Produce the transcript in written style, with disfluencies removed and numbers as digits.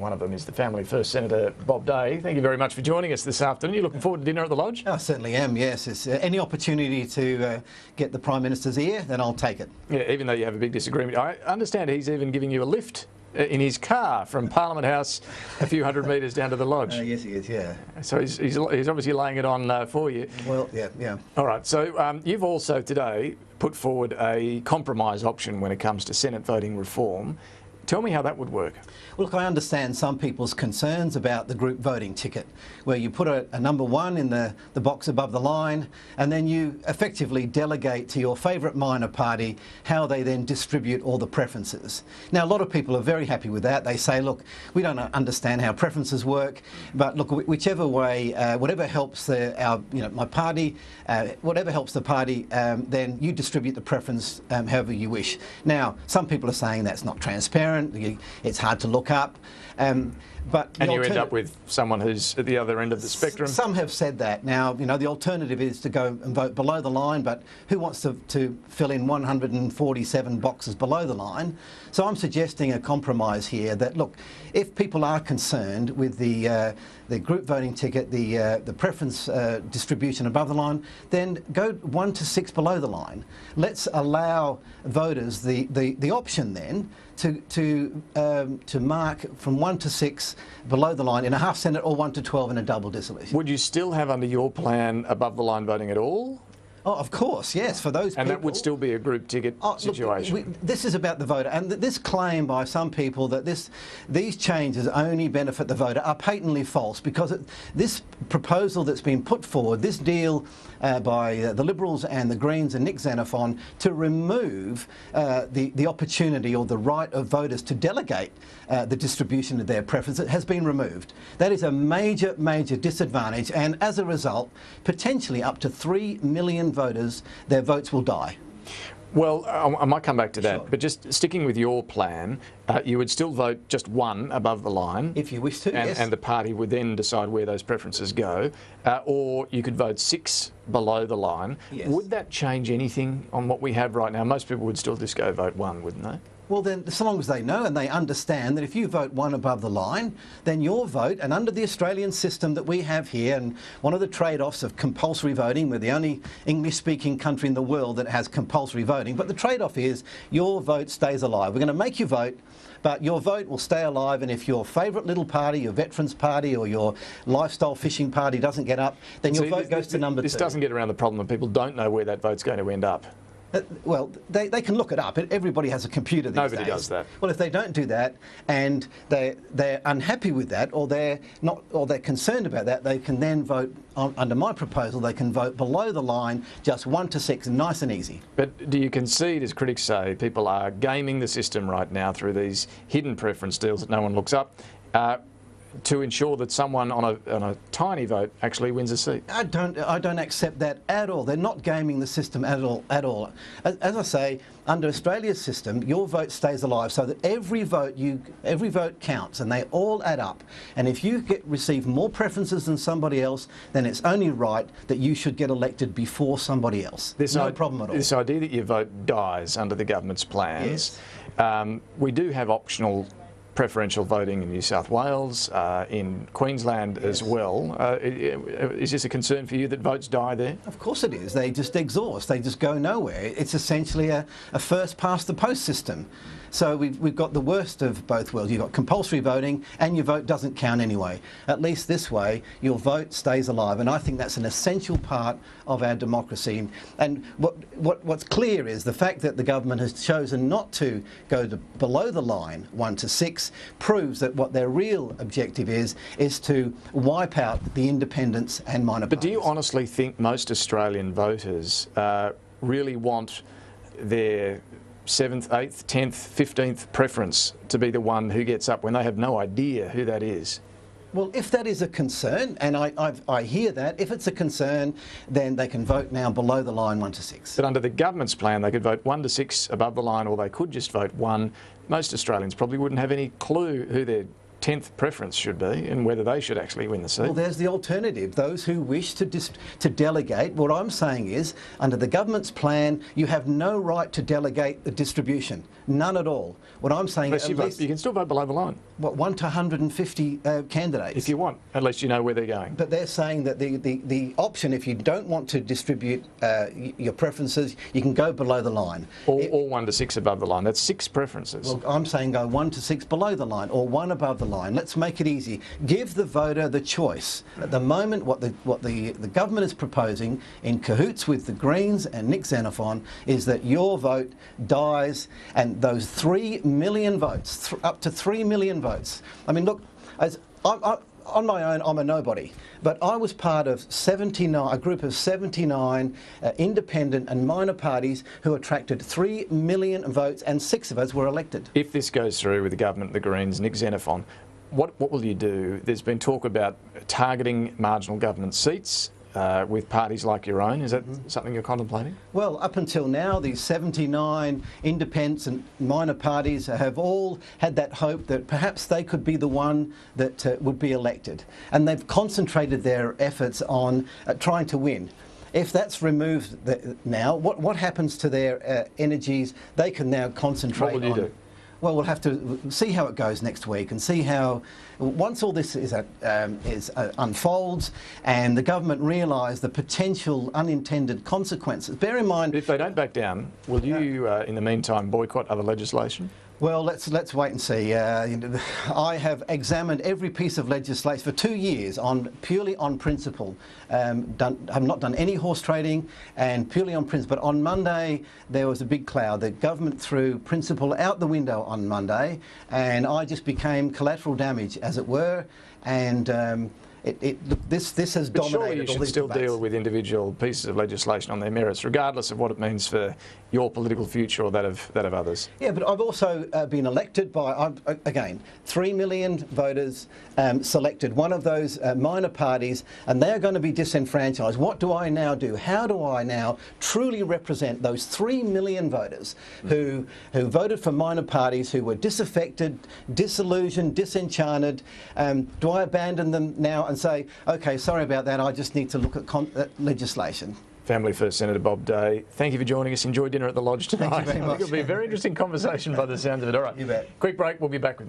One of them is the Family First Senator Bob Day. Thank you very much for joining us this afternoon. You looking forward to dinner at the Lodge? I certainly am, yes. It's, any opportunity to get the Prime Minister's ear, then I'll take it. Yeah, even though you have a big disagreement. I understand he's even giving you a lift in his car from Parliament House a few hundred metres down to the Lodge. Yes, he is, yeah. So he's obviously laying it on for you. Well, yeah. All right, so you've also today put forward a compromise option when it comes to Senate voting reform. Tell me how that would work. Well, look, I understand some people's concerns about the group voting ticket, where you put a number 1 in the box above the line, and then you effectively delegate to your favourite minor party how they then distribute all the preferences. Now, a lot of people are very happy with that. They say, look, we don't understand how preferences work, but look, whichever way, whatever helps my party, whatever helps the party, then you distribute the preference however you wish. Now, some people are saying that's not transparent. It's hard to look up. And you end up with someone who's at the other end of the spectrum? Some have said that. Now, the alternative is to go and vote below the line, but who wants to fill in 147 boxes below the line? So I'm suggesting a compromise here that, look, if people are concerned with the group voting ticket, the preference distribution above the line, then go 1 to 6 below the line. Let's allow voters the option then to mark from 1 to 6 below the line in a half Senate or 1 to 12 in a double dissolution. Would you still have under your plan above the line voting at all? Oh, of course, yes, for those people. And that would still be a group ticket situation? Look, this is about the voter, and this claim by some people that these changes only benefit the voter are patently false, because this proposal that's been put forward, this deal by the Liberals and the Greens and Nick Xenophon to remove the opportunity or the right of voters to delegate the distribution of their preferences has been removed. That is a major, major disadvantage, and as a result, potentially up to 3 million voters, their votes will die. Well, I might come back to that, Sure. but just sticking with your plan, you would still vote just 1 above the line. If you wish to, yes. And the party would then decide where those preferences go. Or you could vote 6 below the line. Yes. Would that change anything on what we have right now? Most people would still just go vote 1, wouldn't they? Well, then, so long as they know and they understand that if you vote 1 above the line, then your vote, and under the Australian system that we have here, and one of the trade-offs of compulsory voting, we're the only English-speaking country in the world that has compulsory voting, but the trade-off is your vote stays alive. We're going to make you vote, but your vote will stay alive, and if your favourite little party, your Veterans Party or your lifestyle fishing party doesn't get up, then your vote goes to number 2. This doesn't get around the problem that people don't know where that vote's going to end up. Well, they can look it up. Everybody has a computer these days. Nobody does that. Well, if they don't do that and they're unhappy with that, or they're concerned about that, they can then vote under my proposal. They can vote below the line, just 1 to 6, nice and easy. But do you concede, as critics say, people are gaming the system right now through these hidden preference deals that no one looks up? To ensure that someone on a tiny vote actually wins a seat? I don't accept that at all. They're not gaming the system at all. As I say, under Australia's system, your vote stays alive, so that every vote counts, and they all add up. And if you receive more preferences than somebody else, then it's only right that you should get elected before somebody else. No problem at all. This idea that your vote dies under the government's plans. Yes. We do have optional preferential voting in New South Wales, in Queensland as well. Is this a concern for you that votes die there? Of course it is. They just exhaust. They just go nowhere. It's essentially a first past the post system. So we've got the worst of both worlds. You've got compulsory voting and your vote doesn't count anyway. At least this way, your vote stays alive. And I think that's an essential part of our democracy. And what's clear is the fact that the government has chosen not to go below the line, 1 to 6, proves that what their real objective is to wipe out the independents and minor parties. But do you honestly think most Australian voters really want their 7th, 8th, 10th, 15th preference to be the one who gets up when they have no idea who that is? Well, if that is a concern, and I hear that, if it's a concern, then they can vote now below the line 1 to 6. But under the government's plan, they could vote 1 to 6 above the line, or they could just vote 1. Most Australians probably wouldn't have any clue who their 10th preference should be and whether they should actually win the seat. Well, there's the alternative. Those who wish to delegate, what I'm saying is, under the government's plan, you have no right to delegate the distribution. None at all. What I'm saying is, you can still vote below the line. What, 1 to 150 candidates? If you want, at least you know where they're going. But they're saying that the option, if you don't want to distribute your preferences, you can go below the line. Or 1 to 6 above the line. That's 6 preferences. Well, I'm saying go 1 to 6 below the line, or 1 above the line. Let's make it easy. Give the voter the choice. At the moment, what the government is proposing, in cahoots with the Greens and Nick Xenophon, is that your vote dies, and those 3 million votes, up to 3 million votes. I mean, look, on my own, I'm a nobody, but I was part of a group of 79 independent and minor parties who attracted 3 million votes, and 6 of us were elected. If this goes through with the government, the Greens, Nick Xenophon, what will you do? There's been talk about targeting marginal government seats with parties like your own. Is that something you're contemplating? Well, up until now, these 79 independents and minor parties have all had that hope that perhaps they could be the one that would be elected. And they've concentrated their efforts on trying to win. If that's removed now, what happens to their energies? They can now concentrate on... What will you do? Well, we'll have to see how it goes next week and see how, once all this unfolds and the government realise the potential unintended consequences. Bear in mind... If they don't back down, will you, in the meantime, boycott other legislation? Well, let's wait and see. I have examined every piece of legislation for 2 years purely on principle. Have not done any horse trading, and purely on principle. But on Monday there was a big cloud. The government threw principle out the window on Monday, and I just became collateral damage, as it were. And this has dominated all these debates. Surely you should still deal with individual pieces of legislation on their merits, regardless of what it means for your political future or that of others. Yeah, but I've also been elected by, again, 3 million voters selected one of those minor parties, and they're going to be disenfranchised. What do I now do? How do I now truly represent those 3 million voters who voted for minor parties, who were disaffected, disillusioned, disenchanted? Do I abandon them now and say, OK, sorry about that, I just need to look at legislation? Family First Senator Bob Day, thank you for joining us. Enjoy dinner at the Lodge tonight. Thank you very much. It'll be a very interesting conversation by the sounds of it. All right, You bet. Quick break, we'll be back with more.